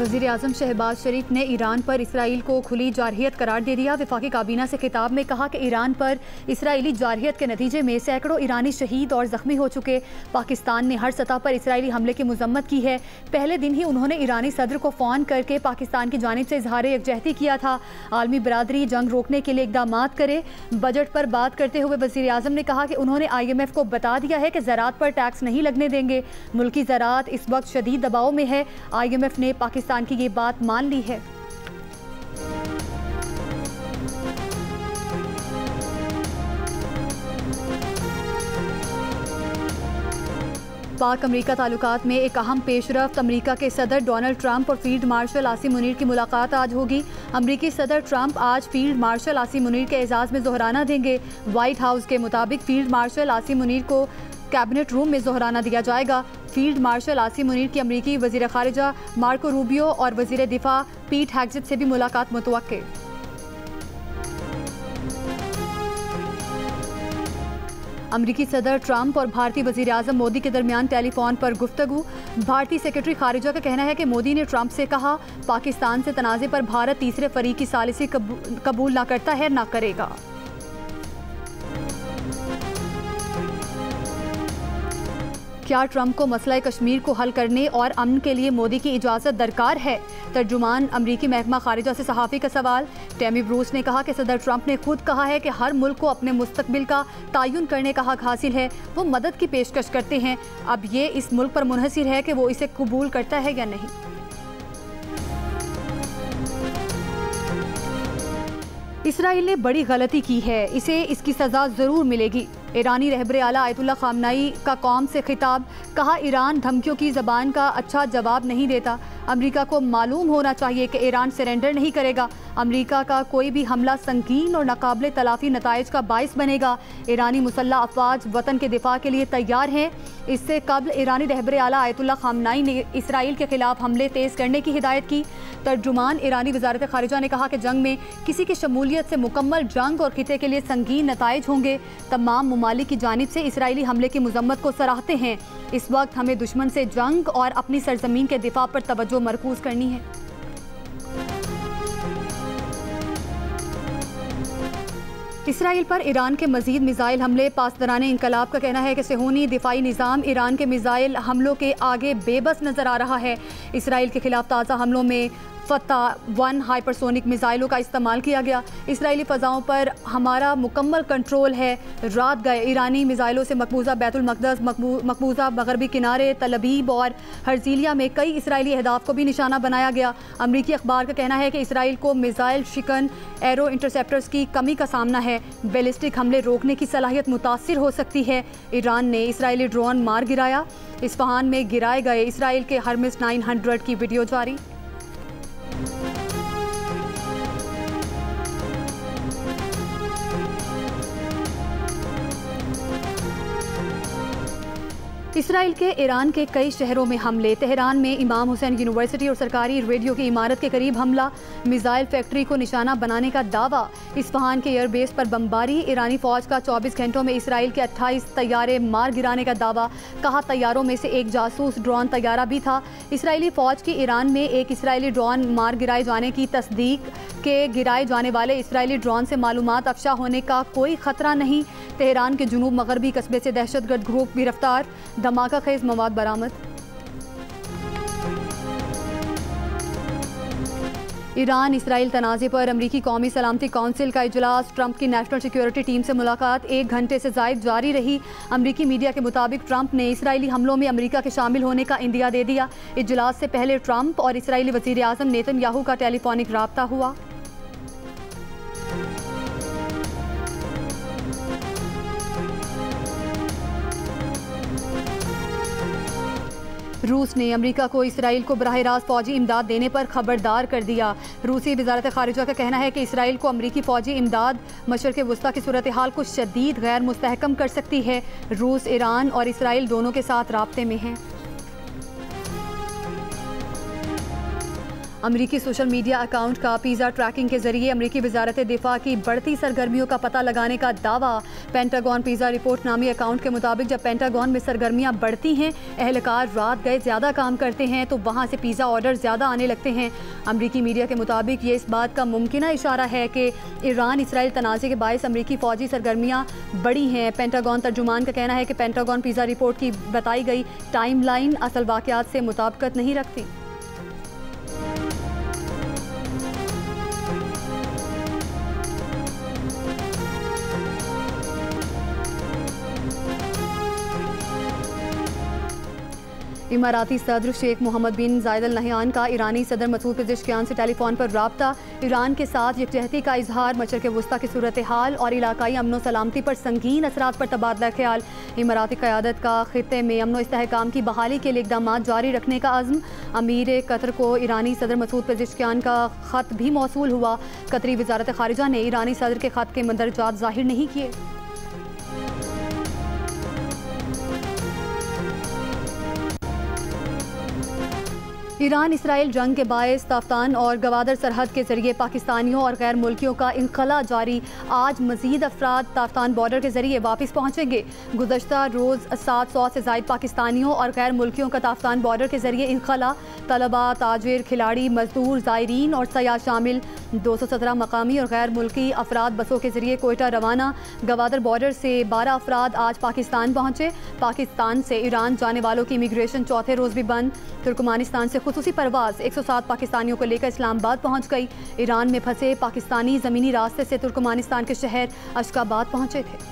वज़ीर आज़म शहबाज शरीफ ने ईरान पर इसराइल को खुली जारहियत करार दे दिया। वफाकी काबीना से खिताब में कहा कि ईरान पर इसराइली जारहियत के नतीजे में सैकड़ों ईरानी शहीद और ज़ख्मी हो चुके। पाकिस्तान ने हर सतह पर इसराइली हमले की मजम्मत की है। पहले दिन ही उन्होंने ईरानी सदर को फ़ोन करके पाकिस्तान की जानिब से इजहार यकजहती किया था। आलमी बरादरी जंग रोकने के लिए इक़दाम करे। बजट पर बात करते हुए वज़ीर आज़म ने कहा कि उन्होंने IMF को बता दिया है कि ज़राअत पर टैक्स नहीं लगने देंगे। मुल्की ज़राअत इस वक्त शदीद दबाव में है। IMF ने पाकिस्तान की ये बात मान ली है। पाक अमरीका ताल्लुकात में एक अहम पेशरफ्त। अमरीका के सदर डोनाल्ड ट्रंप और फील्ड मार्शल आसिम मुनीर की मुलाकात आज होगी। अमरीकी सदर ट्रंप आज फील्ड मार्शल आसिम मुनीर के एजाज़ में ज़ोहराना देंगे। वाइट हाउस के मुताबिक फील्ड मार्शल आसिम मुनीर को कैबिनेट रूम में ज़ोहराना दिया जाएगा। फील्ड मार्शल आसिम मुनीर की अमरीकी वज़ीर ख़ारिजा मार्को रूबियो और वज़ीर दिफा पीट हेग्सेट से भी मुलाकात मुतवक्के। अमरीकी सदर ट्रंप और भारतीय वज़ीर आज़म मोदी के दरमियान टेलीफोन पर गुफ्तगू। भारतीय सेक्रेटरी खारिजा का कहना है कि मोदी ने ट्रंप से कहा, पाकिस्तान से तनाज़े पर भारत तीसरे फरीक की सालिसी कबूल ना करता है ना करेगा। क्या ट्रंप को मसला कश्मीर को हल करने और अमन के लिए मोदी की इजाज़त दरकार है? तर्जुमान अमरीकी महकमा खारिजा से सहाफ़ी का सवाल। टेमी ब्रूस ने कहा कि सदर ट्रंप ने खुद कहा है कि हर मुल्क को अपने मुस्तकबिल का तयन करने का हक हासिल है। वो मदद की पेशकश करते हैं। अब ये इस मुल्क पर मुनहसिर है कि वो इसे कबूल करता है या नहीं। इसराइल ने बड़ी गलती की है, इसे इसकी सज़ा ज़रूर मिलेगी। ईरानी रहबर आला आयतुल्लाह खामनाई का कौम से खिताब। कहा, ईरान धमकियों की ज़बान का अच्छा जवाब नहीं देता। अमेरिका को मालूम होना चाहिए कि ईरान सरेंडर नहीं करेगा। अमेरिका का कोई भी हमला संगीन और नाकाबिले तलाफ़ी नताइज का बाइस बनेगा। ईरानी मुसल्लह अफ़वाज वतन के दिफा के लिए तैयार हैं। इससे कबल ईरानी रहबर आला आयतुल्लाह खामनाई ने इसराइल के खिलाफ हमले तेज़ करने की हिदायत की। तर्जुमान ईरानी वज़ारत ख़ारिजा ने कहा कि जंग में किसी की शमूलियत से मुकम्मल जंग और खिते के लिए संगीन नताइज होंगे। तमाम ममालिक की जानिब से इसराइली हमले की मजम्मत को सराहते हैं। इस वक्त हमें दुश्मन से जंग और अपनी सरजमीन के दिफा पर तवज्जो मरकूज करनी है। इसराइल पर ईरान के मजीद मिसाइल हमले। पासदारान इंकलाब का कहना है कि सेहूनी दिफाई निज़ाम ईरान के मिसाइल हमलों के आगे बेबस नजर आ रहा है। इसराइल के खिलाफ ताज़ा हमलों में फतह-1 हाइपरसोनिक मिसाइलों का इस्तेमाल किया गया। इसराइली फ़ज़ाओं पर हमारा मुकम्मल कंट्रोल है। रात गए ईरानी मिसाइलों से मकबूजा बैतुल मक़दस, मकबूजा मगरबी किनारे, तल अबीब और हर्ज़िलिया में कई इसराइली अहदाफ को भी निशाना बनाया गया। अमरीकी अखबार का कहना है कि इसराइल को मिसाइल शिकन एरो इंटरसेप्टर्स की कमी का सामना है। बैलिस्टिक हमले रोकने की सलाहियत मुतासिर हो सकती है। ईरान ने इसराइली ड्रोन मार गिराया। इस्फहान में गिराए गए इसराइल के हर्मिस 900 की वीडियो जारी। इसराइल के ईरान के कई शहरों में हमले। तेहरान में इमाम हुसैन यूनिवर्सिटी और सरकारी रेडियो की इमारत के करीब हमला। मिसाइल फैक्ट्री को निशाना बनाने का दावा। इस्फहान के एयरबेस पर बमबारी। ईरानी फौज का 24 घंटों में इसराइल के 28 तैयारे मार गिराने का दावा। कहा, तैयारों में से एक जासूस ड्रोन तैयारा भी था। इसराइली फौज की ईरान में एक इसराइली ड्रोन मार गिराए जाने की तस्दीक के गिराए जाने वाले इसराइली ड्रोन से मालूमात अफशा होने का कोई खतरा नहीं। तेहरान के जुनूब मगरबी कस्बे से दहशतगर्द ग्रुप गिरफ्तार। धमाका खेज मवाद बरामद। ईरान इसराइल तनाज़े पर अमरीकी कौमी सलामती कौंसिल का इजलास। ट्रंप की नेशनल सिक्योरिटी टीम से मुलाकात 1 घंटे से ज़ायद जारी रही। अमरीकी मीडिया के मुताबिक ट्रंप ने इसराइली हमलों में अमरीका के शामिल होने का इंदिया दे दिया। इजलास से पहले ट्रंप और इसराइली वज़ीर आज़म नेतन्याहू का टेलीफोनिक राब्ता हुआ। रूस ने अमेरिका को इसराइल को बराह रास्त फौजी इमदाद देने पर खबरदार कर दिया। रूसी वज़ारत ख़ारिजा का कहना है कि इसराइल को अमेरिकी फौजी इमदाद मशरिक़ वुस्ता की सूरत हाल को शदीद गैर मुस्तहकम कर सकती है। रूस, ईरान और इसराइल दोनों के साथ राब्ते में हैं। अमरीकी सोशल मीडिया अकाउंट का पिज़्ज़ा ट्रैकिंग के जरिए अमरीकी वजारत दिफा की बढ़ती सरगर्मियों का पता लगाने का दावा। पेंटागन पिज़्ज़ा रिपोर्ट नामी अकाउंट के मुताबिक जब पेंटागन में सरगर्मियां बढ़ती हैं, एहलकार रात गए ज़्यादा काम करते हैं तो वहाँ से पिज़्ज़ा ऑर्डर ज़्यादा आने लगते हैं। अमरीकी मीडिया के मुताबिक ये इस बात का मुमकिन इशारा है कि ईरान इसराइल तनाज़े के बायस अमरीकी फ़ौजी सरगर्मियाँ बढ़ी हैं। पेंटागन तर्जुमान का कहना है कि पेंटागन पिज़्ज़ा रिपोर्ट की बताई गई टाइमलाइन असल वाक़यात से मुताबिकत नहीं रखती। इमाराती सदर शेख मोहम्मद बिन जायद अल नहयान का ईरानी सदर मसूद पेज़ेश्कियान से टेलीफोन पर राब्ता। ईरान के साथ यकजहती का इजहार, मशरिक़ वुस्ता की सूरत हाल और इलाकाई अमन सलामती पर संगीन असरात पर तबादला ख्याल। इमाराती क़यादत का खित्ते में अमन इस्तेहकाम की बहाली के लिए इक़दाम जारी रखने का अज़्म। अमीर कतर को ईरानी सदर मसूद पेज़ेश्कियान का ख़त भी मौसूल हुआ। कतरी वज़ारत ख़ारिजा ने ईरानी सदर के ख़त के मंदरजात ज़ाहिर नहीं किए। ईरान इसराइल जंग के बायस ताफ्तान और गवादर सरहद के जरिए पाकिस्तानियों और गैर मुल्कियों का इनखला जारी। आज मजीद अफराद ताफ्तान बॉर्डर के जरिए वापस पहुँचेंगे। गुज़श्ता रोज़ 700 से ज़ायद पाकिस्तानियों और गैर मुल्कियों का ताफ्तान बॉर्डर के जरिए इनखला। तलबा, ताजिर, खिलाड़ी, मजदूर, ज़ायरीन और सयाह शामिल। 217 मकामी और गैर मुल्की अफराद बसों के जरिए कोयटा रवाना। गवादर बॉर्डर से 12 अफराद आज पाकिस्तान पहुँचे। पाकिस्तान से ईरान जाने वालों की इमिग्रेशन चौथे रोज़ भी बंद। तुर्कमानिस्तान से खुसूसी परवाज़ 107 पाकिस्तानियों को लेकर इस्लामाबाद पहुंच गई। ईरान में फंसे पाकिस्तानी ज़मीनी रास्ते से तुर्कमानिस्तान के शहर अशकाबाद पहुंचे थे।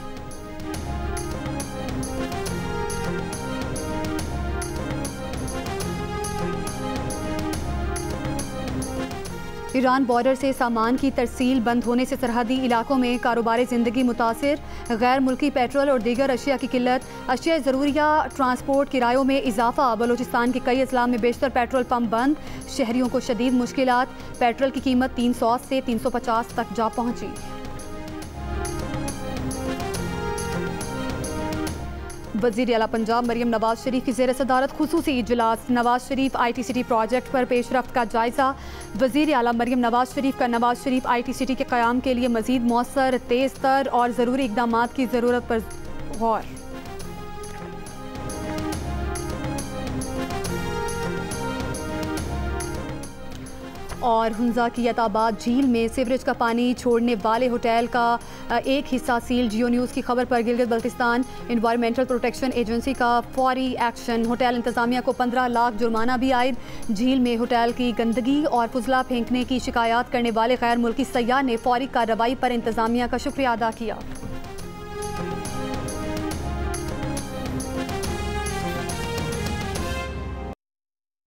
ईरान बॉर्डर से सामान की तरसील बंद होने से सरहदी इलाकों में कारोबार ज़िंदगी मुतासिर। गैर मुल्की पेट्रोल और दीगर अशिया की किल्लत। अशिया ज़रूरिया ट्रांसपोर्ट किरायों में इजाफा। बलूचिस्तान के कई अजला में बेशतर पेट्रोल पंप बंद। शहरियों को शदीद मुश्किलात। पेट्रोल की कीमत 300 से 350 तक जा पहुँची। वज़ीर आला पंजाब मरियम नवाज शरीफ की ज़ेर सदारत खुसूसी इजलास। नवाज शरीफ ITCT प्रोजेक्ट पर पेशरफ्त का जायज़ा। वज़ीर आला मरियम नवाज शरीफ का नवाज शरीफ ITCT के क़याम के लिए मज़ीद मौसर, तेज़ तर और ज़रूरी इक़दामात की ज़रूरत पर गौर। और हुंजा की यताबाद झील में सीवरेज का पानी छोड़ने वाले होटल का एक हिस्सा सील। जियो न्यूज़ की खबर पर Gilgit Baltistan environmental protection agency का फौरी एक्शन। होटल इंतज़ामिया को 15 लाख जुर्माना भी आयद। झील में होटल की गंदगी और फुजला फेंकने की शिकायत करने वाले गैर मुल्की सयाह ने फौरी कार्रवाई पर इंतज़ामिया का शुक्रिया अदा किया।